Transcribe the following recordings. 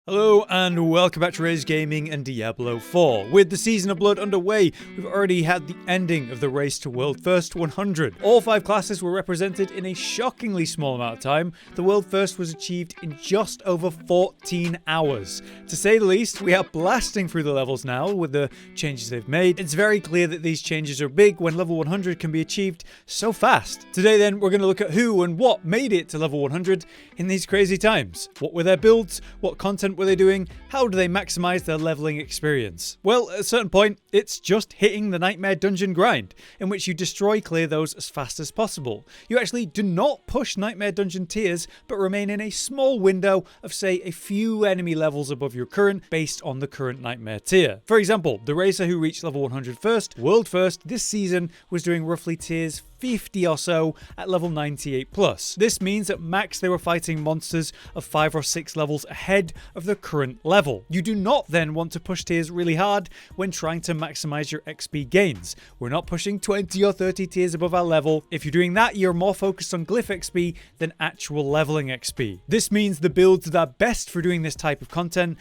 Hello and welcome back to Rage Gaming and Diablo 4. With the Season of Blood underway, we've already had the ending of the race to World First 100. All 5 classes were represented in a shockingly small amount of time. The World First was achieved in just over 14 hours. To say the least, we are blasting through the levels now with the changes they've made. It's very clear that these changes are big when level 100 can be achieved so fast. Today then, we're going to look at who and what made it to level 100 in these crazy times. What were their builds? What content were they doing? How do they maximize their leveling experience? Well, at a certain point, it's just hitting the Nightmare Dungeon grind, in which you clear those as fast as possible. You actually do not push Nightmare Dungeon tiers, but remain in a small window of, say, a few enemy levels above your current, based on the current Nightmare tier. For example, the racer who reached level 100 first, World First, this season was doing roughly tiers 50 or so at level 98 plus. This means at max they were fighting monsters of 5 or 6 levels ahead of the current level. You do not then want to push tiers really hard when trying to maximize your XP gains. We're not pushing 20 or 30 tiers above our level. If you're doing that, you're more focused on glyph XP than actual leveling XP. This means the builds that are best for doing this type of content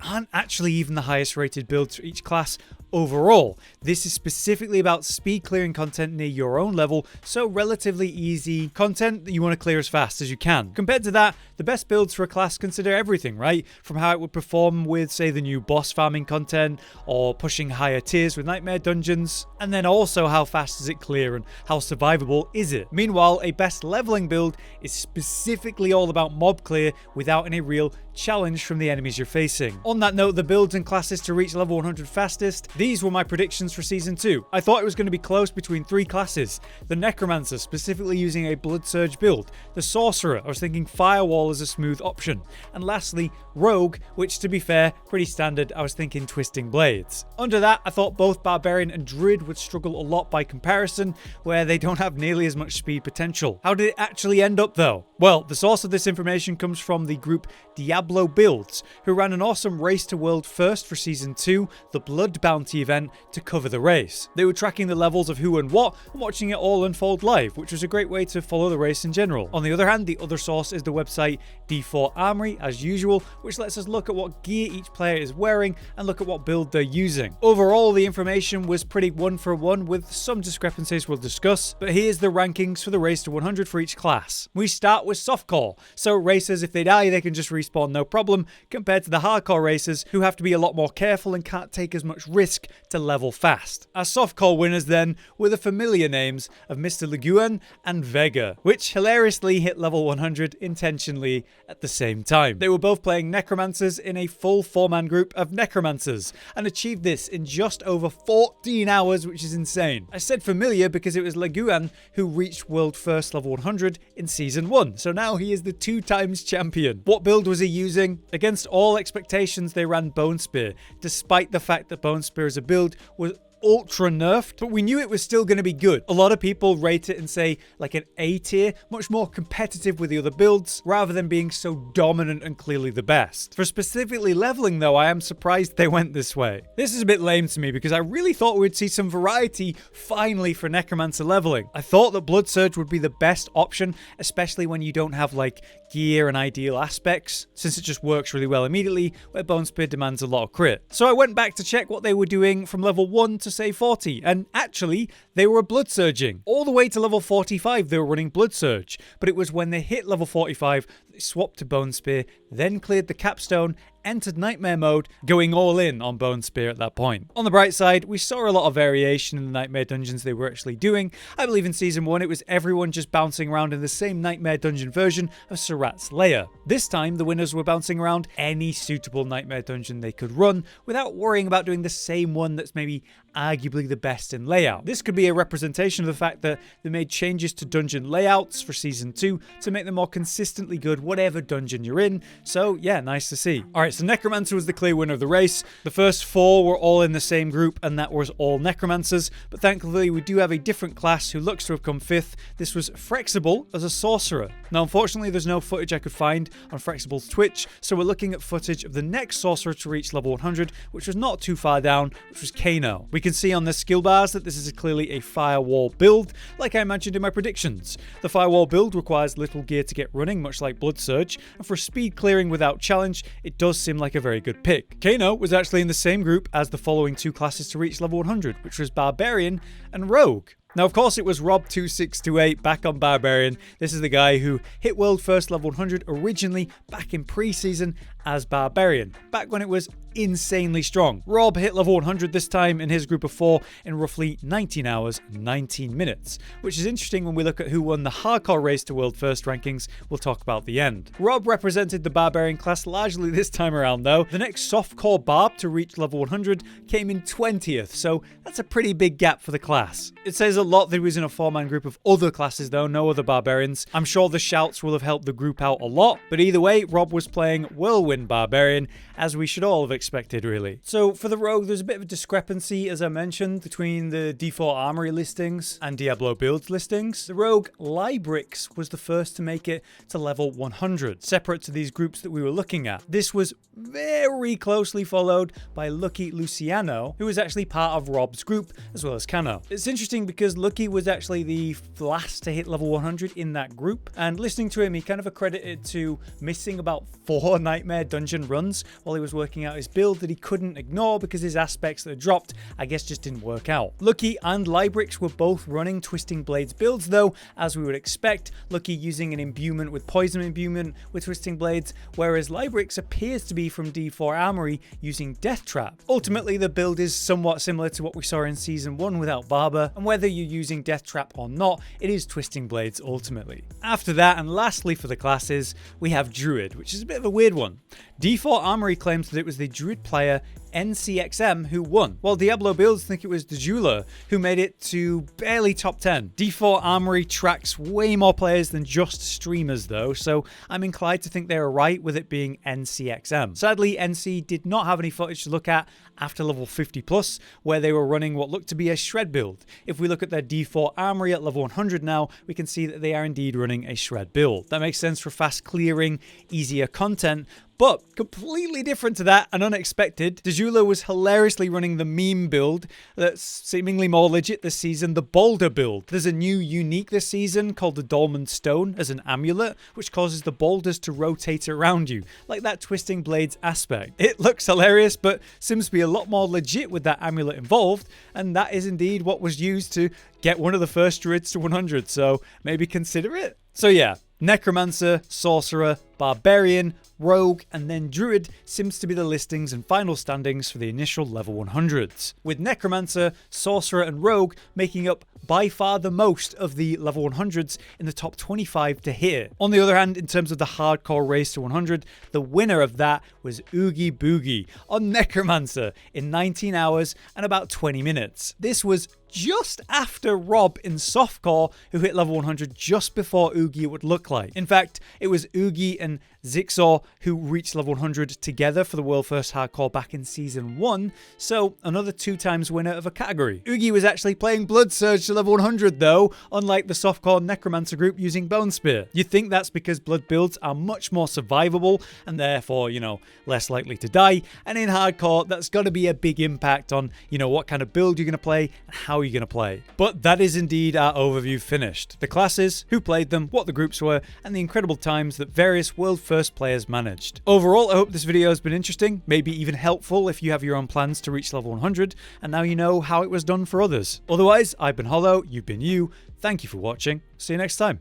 aren't actually even the highest rated builds for each class overall. This is specifically about speed clearing content near your own level, so relatively easy content that you want to clear as fast as you can. Compared to that, the best builds for a class consider everything, right? From how it would perform with, say, the new boss farming content, or pushing higher tiers with Nightmare Dungeons, and then also how fast is it clear and how survivable is it. Meanwhile, a best leveling build is specifically all about mob clear without any real challenge from the enemies you're facing. On that note, the builds and classes to reach level 100 fastest, these were my predictions for Season 2. I thought it was going to be close between 3 classes. The Necromancer, specifically using a Blood Surge build. The Sorcerer, I was thinking Firewall as a smooth option. And lastly, Rogue, which to be fair, pretty standard, I was thinking Twisting Blades. Under that, I thought both Barbarian and Druid would struggle a lot by comparison, where they don't have nearly as much speed potential. How did it actually end up though? Well, the source of this information comes from the group Diablo Builds, who ran an awesome race to World First for Season 2, the Blood Bounty event, to cover the race. They were tracking the levels of who and what and watching it all unfold live, which was a great way to follow the race in general. On the other hand, the other source is the website D4 Armory, as usual, which lets us look at what gear each player is wearing and look at what build they're using. Overall, the information was pretty one for one, with some discrepancies we'll discuss, but here's the rankings for the race to 100 for each class. We start with softcore, so racers, if they die, they can just respawn no problem, compared to the hardcore racers, who have to be a lot more careful and can't take as much risk to level fast. Our softcore winners then were the familiar names of Mr. Leguan and Vega, which hilariously hit level 100 intentionally at the same time. They were both playing Necromancers in a full 4-man group of Necromancers, and achieved this in just over 14 hours, which is insane. I said familiar because it was Leguan who reached World First level 100 in Season 1, so now he is the 2-times champion. What build was he using? Against all expectations, they ran Bone Spear, despite the fact that Bone Spear as a build was ultra nerfed, but we knew it was still going to be good. A lot of people rate it and say like an A tier, much more competitive with the other builds, rather than being so dominant and clearly the best. For specifically leveling though, I am surprised they went this way. This is a bit lame to me because I really thought we'd see some variety finally for Necromancer leveling. I thought that Blood Surge would be the best option, especially when you don't have like gear and ideal aspects, since it just works really well immediately, where Bone Spear demands a lot of crit. So I went back to check what they were doing from level 1 to say 40, and actually they were blood surging. All the way to level 45 they were running Blood Surge, but it was when they hit level 45 they swapped to Bone Spear, then cleared the capstone, entered Nightmare mode, going all in on Bone Spear at that point. On the bright side, we saw a lot of variation in the Nightmare Dungeons they were actually doing. I believe in Season 1 it was everyone just bouncing around in the same Nightmare Dungeon version of Surat's Lair. This time the winners were bouncing around any suitable Nightmare Dungeon they could run without worrying about doing the same one that's maybe arguably the best in layout. This could be a representation of the fact that they made changes to dungeon layouts for Season 2 to make them more consistently good whatever dungeon you're in, so yeah, nice to see. Alright, so Necromancer was the clear winner of the race. The first 4 were all in the same group, and that was all Necromancers, but thankfully we do have a different class who looks to have come 5th. This was Flexible as a Sorcerer. Now unfortunately there's no footage I could find on Flexible's Twitch, so we're looking at footage of the next Sorcerer to reach level 100, which was not too far down, which was Kano. We can see on the skill bars that this is clearly a firewall build, like I mentioned in my predictions. The firewall build requires little gear to get running, much like Blood Surge, and for speed clearing without challenge, it does seem like a very good pick. Kano was actually in the same group as the following two classes to reach level 100, which was Barbarian and Rogue. Now, of course, it was Rob2628 back on Barbarian. This is the guy who hit World First level 100 originally back in pre-season as Barbarian, back when it was insanely strong. Rob hit level 100 this time in his group of 4 in roughly 19 hours, 19 minutes, which is interesting when we look at who won the hardcore race to World First rankings we'll talk about at the end. Rob represented the Barbarian class largely this time around though. The next softcore Barb to reach level 100 came in 20th, so that's a pretty big gap for the class. It says a lot that he was in a 4-man group of other classes though, no other Barbarians. I'm sure the shouts will have helped the group out a lot, but either way, Rob was playing Whirlwind Barbarian, as we should all have expected really. So for the Rogue, there's a bit of a discrepancy, as I mentioned, between the D4 Armory listings and Diablo builds listings. The Rogue Librix was the first to make it to level 100, separate to these groups that we were looking at. This was very closely followed by Lucky Luciano, who was actually part of Rob's group, as well as Kano. It's interesting because Lucky was actually the last to hit level 100 in that group, and listening to him, he kind of accredited to missing about 4 Nightmare Dungeon runs while he was working out his build that he couldn't ignore because his aspects that dropped, I guess, just didn't work out. Lucky and Librix were both running Twisting Blades builds though, as we would expect, Lucky using an imbuement with Poison imbuement with Twisting Blades, whereas Librix appears to be from D4 Armory using Death Trap. Ultimately, the build is somewhat similar to what we saw in Season 1 without Barber, and whether you're using Death Trap or not, it is Twisting Blades ultimately. After that, and lastly for the classes, we have Druid, which is a bit of a weird one. D4 Armory claims that it was the Druid player NCXM who won, while Diablo builds think it was the Jeweler who made it to barely top 10. D4 Armory tracks way more players than just streamers though, so I'm inclined to think they were right with it being NCXM. Sadly, NC did not have any footage to look at after level 50 plus, where they were running what looked to be a shred build. If we look at their D4 Armory at level 100 now, we can see that they are indeed running a shred build. That makes sense for fast clearing, easier content, but completely different to that and unexpected, Dejula was hilariously running the meme build that's seemingly more legit this season, the boulder build. There's a new unique this season called the Dolmen Stone as an amulet, which causes the boulders to rotate around you, like that Twisting Blades aspect. It looks hilarious, but seems to be a lot more legit with that amulet involved, and that is indeed what was used to get one of the first Druids to 100, so maybe consider it. So yeah, Necromancer, Sorcerer, Barbarian, Rogue, and then Druid seems to be the listings and final standings for the initial level 100s, with Necromancer, Sorcerer, and Rogue making up by far the most of the level 100s in the top 25 to hit. On the other hand, in terms of the hardcore race to 100, the winner of that was Oogie Boogie on Necromancer in 19 hours and about 20 minutes. This was just after Rob in softcore, who hit level 100 just before Oogie it would look like. In fact, it was Oogie and Zixor who reached level 100 together for the World First Hardcore back in Season 1, so another 2 times winner of a category. Oogie was actually playing Blood Surge to level 100 though, unlike the softcore Necromancer group using Bone Spear. You'd think that's because blood builds are much more survivable and therefore, you know, less likely to die, and in hardcore that's got to be a big impact on, you know, what kind of build you're going to play and how you're going to play. But that is indeed our overview finished. The classes, who played them, what the groups were, and the incredible times that various World First players managed. Overall, I hope this video has been interesting, maybe even helpful if you have your own plans to reach level 100, and now you know how it was done for others. Otherwise, I've been Hollow, you've been you, thank you for watching, see you next time.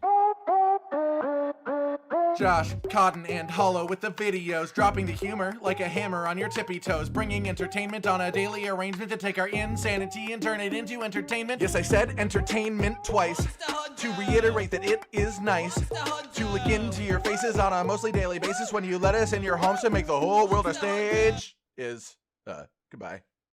Josh, Cotton, and Hollow with the videos, dropping the humor like a hammer on your tippy toes, bringing entertainment on a daily arrangement to take our insanity and turn it into entertainment. Yes, I said entertainment twice, to reiterate that it is nice to look into your faces on a mostly daily basis when you let us in your homes to make the whole world a stage. Goodbye.